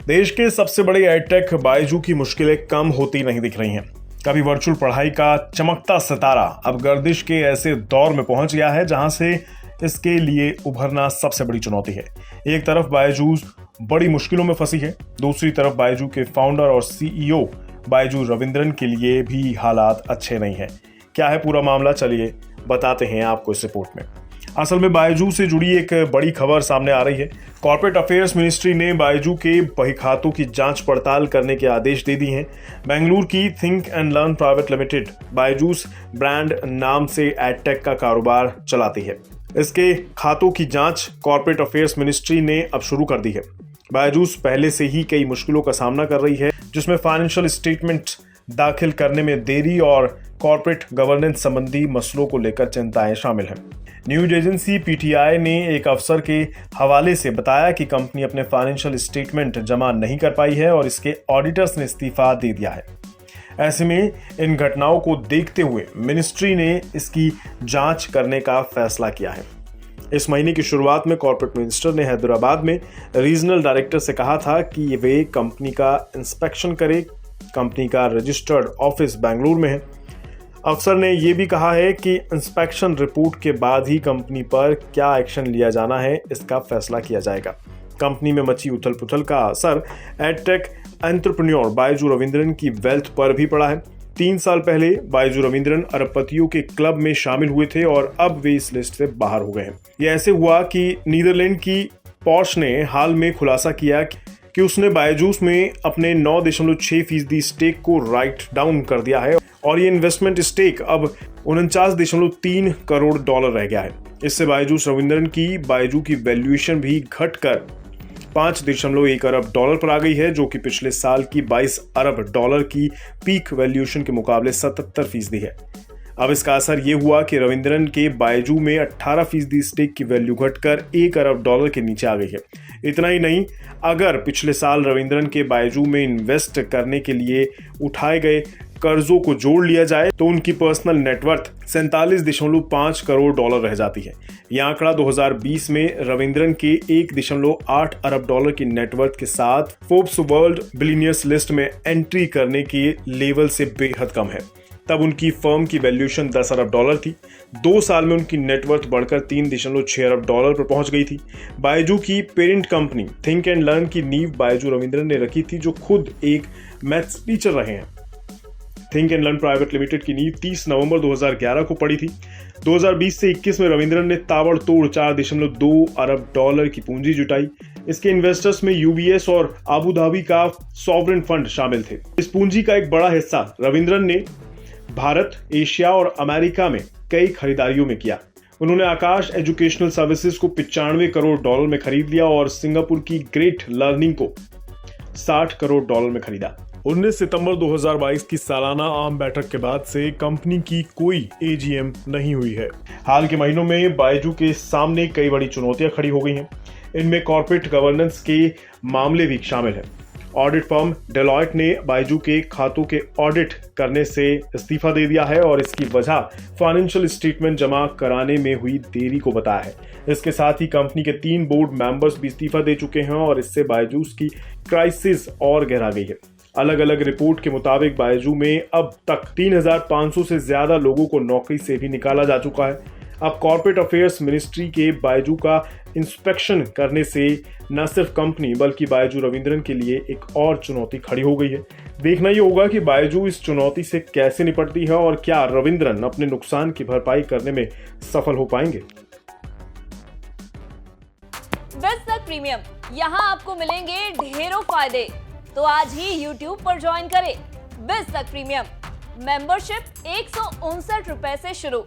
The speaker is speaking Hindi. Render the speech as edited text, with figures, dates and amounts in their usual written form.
देश के सबसे बड़े एडटेक बायजू की मुश्किलें कम होती नहीं दिख रही हैं। कभी वर्चुअल पढ़ाई का चमकता सितारा अब गर्दिश के ऐसे दौर में पहुंच गया है जहां से इसके लिए उभरना सबसे बड़ी चुनौती है। एक तरफ बायजू बड़ी मुश्किलों में फंसी है, दूसरी तरफ बायजू के फाउंडर और सीईओ बायजू रविंद्रन के लिए भी हालात अच्छे नहीं हैं। क्या है पूरा मामला, चलिए बताते हैं आपको इस रिपोर्ट में। असल में बायजू से जुड़ी एक बड़ी खबर सामने आ रही है। कॉर्पोरेट अफेयर्स मिनिस्ट्री ने बायजू के बहीखातों की जांच पड़ताल करने के आदेश दे दिए हैं। बेंगलुरु की think and learn private limited Byju's brand नाम से एडटेक का कारोबार चलाती है। इसके खातों की जांच कॉर्पोरेट अफेयर्स मिनिस्ट्री ने अब शुरू कर दी है। बायजूस पहले से ही कई मुश्किलों का सामना कर रही है, जिसमें फाइनेंशियल स्टेटमेंट दाखिल करने में देरी और कॉर्पोरेट गवर्नेंस संबंधी मसलों को लेकर चिंताएं शामिल हैं। न्यूज एजेंसी पीटीआई ने एक अफसर के हवाले से बताया कि कंपनी अपने फाइनेंशियल स्टेटमेंट जमा नहीं कर पाई है और इसके ऑडिटर्स ने इस्तीफा दे दिया है। ऐसे में इन घटनाओं को देखते हुए मिनिस्ट्री ने इसकी जांच करने का फैसला किया है। इस महीने की शुरुआत में कॉर्पोरेट मिनिस्टर ने हैदराबाद में रीजनल डायरेक्टर से कहा था कि वे कंपनी का इंस्पेक्शन करे। कंपनी का रजिस्टर्ड ऑफिस बेंगलुरु में है। अफसर ने यह भी कहा है कि इंस्पेक्शन रिपोर्ट के बाद ही कंपनी पर क्या एक्शन लिया जाना है, इसका फैसला किया जाएगा। कंपनी में मची उथल पुथल का असर एडटेक एंटरप्रेन्योर बायजू रविंद्रन की वेल्थ पर भी पड़ा है। 3 साल पहले बायजू रविंद्रन अरबपतियों के क्लब में शामिल हुए थे और अब वे इस लिस्ट से बाहर हो गए हैं। यह ऐसे हुआ कि नीदरलैंड की पॉर्श ने हाल में खुलासा किया कि उसने बायजूस में अपने 9.6% स्टेक को राइट डाउन कर दिया है और ये इन्वेस्टमेंट स्टेक अब 49.3 करोड़ डॉलर रह गया है। इससे बायजूस रविंद्रन की बायजू की वैल्यूएशन भी घटकर 5.1 अरब डॉलर पर आ गई है, जो कि पिछले साल की 22 अरब डॉलर की पीक वैल्यूएशन के मुकाबले 77% है। अब इसका असर ये हुआ कि रविंद्रन के बायजू में 18% स्टेक की वैल्यू घटकर 1 अरब डॉलर के नीचे आ गई है। इतना ही नहीं, अगर पिछले साल रविंद्रन के बायजू में इन्वेस्ट करने के लिए उठाए गए कर्जों को जोड़ लिया जाए तो उनकी पर्सनल नेटवर्थ 47.5 करोड़ डॉलर रह जाती है। यह आंकड़ा 2020 में रविंद्रन के 1.8 अरब डॉलर की नेटवर्थ के साथ फोर्ब्स वर्ल्ड बिलियनियर्स लिस्ट में एंट्री करने के लेवल से बेहद कम है। तब उनकी फर्म की वैल्यूएशन 10 अरब डॉलर थी। 2 साल में उनकी नेटवर्थ बढ़कर 3.6 अरब डॉलर पर पहुंच गई थी। बायजू की parent company think and learn की नींव बायजू रविंद्रन ने रखी थी, जो खुद एक मैथ्स टीचर रहे हैं। Think and learn private limited की नींव 30 नवंबर 2011 को पड़ी थी। 2020 से 21 में रविंद्रन ने ताबड़तोड़ 4.2 अरब डॉलर की पूंजी जुटाई। इसके इन्वेस्टर्स में यूबीएस और आबू धाबी का सॉवरेन फंड शामिल थे। इस पूंजी का एक बड़ा हिस्सा रविंद्रन ने भारत, एशिया और अमेरिका में कई खरीदारियों में किया। उन्होंने आकाश एजुकेशनल सर्विसेज को 95 करोड़ डॉलर में खरीद लिया और सिंगापुर की ग्रेट लर्निंग को 60 करोड़ डॉलर में खरीदा। 19 सितंबर 2022 की सालाना आम बैठक के बाद से कंपनी की कोई एजीएम नहीं हुई है। हाल के महीनों में बायजू के सामने कई बड़ी चुनौतियां खड़ी हो गई हैं। इनमें कॉर्पोरेट गवर्नेंस के मामले भी शामिल हैं। ऑडिट फर्म डेलॉयट ने बायजू के खातों के ऑडिट करने से इस्तीफा दे दिया है और इसकी वजह फाइनेंशियल स्टेटमेंट जमा कराने में हुई देरी को बताया है। इसके साथ ही कंपनी के 3 बोर्ड मेंबर्स भी इस्तीफा दे चुके हैं और इससे बायजूस की क्राइसिस और गहरा गई है। अलग अलग रिपोर्ट के मुताबिक बायजू में अब तक 3,500 से ज्यादा लोगों को नौकरी से भी निकाला जा चुका है। अब कॉर्पोरेट अफेयर्स मिनिस्ट्री के बायजू का इंस्पेक्शन करने से न सिर्फ कंपनी बल्कि बायजू रविंद्रन के लिए एक और चुनौती खड़ी हो गई है। देखना ये होगा कि बायजू इस चुनौती से कैसे निपटती है और क्या रविंद्रन अपने नुकसान की भरपाई करने में सफल हो पाएंगे। बिज़नेस प्रीमियम, यहाँ आपको मिलेंगे ढेरों फायदे, तो आज ही YouTube पर ज्वाइन करें। बिज़नेस प्रीमियम मेंबरशिप 159 रुपए से शुरू।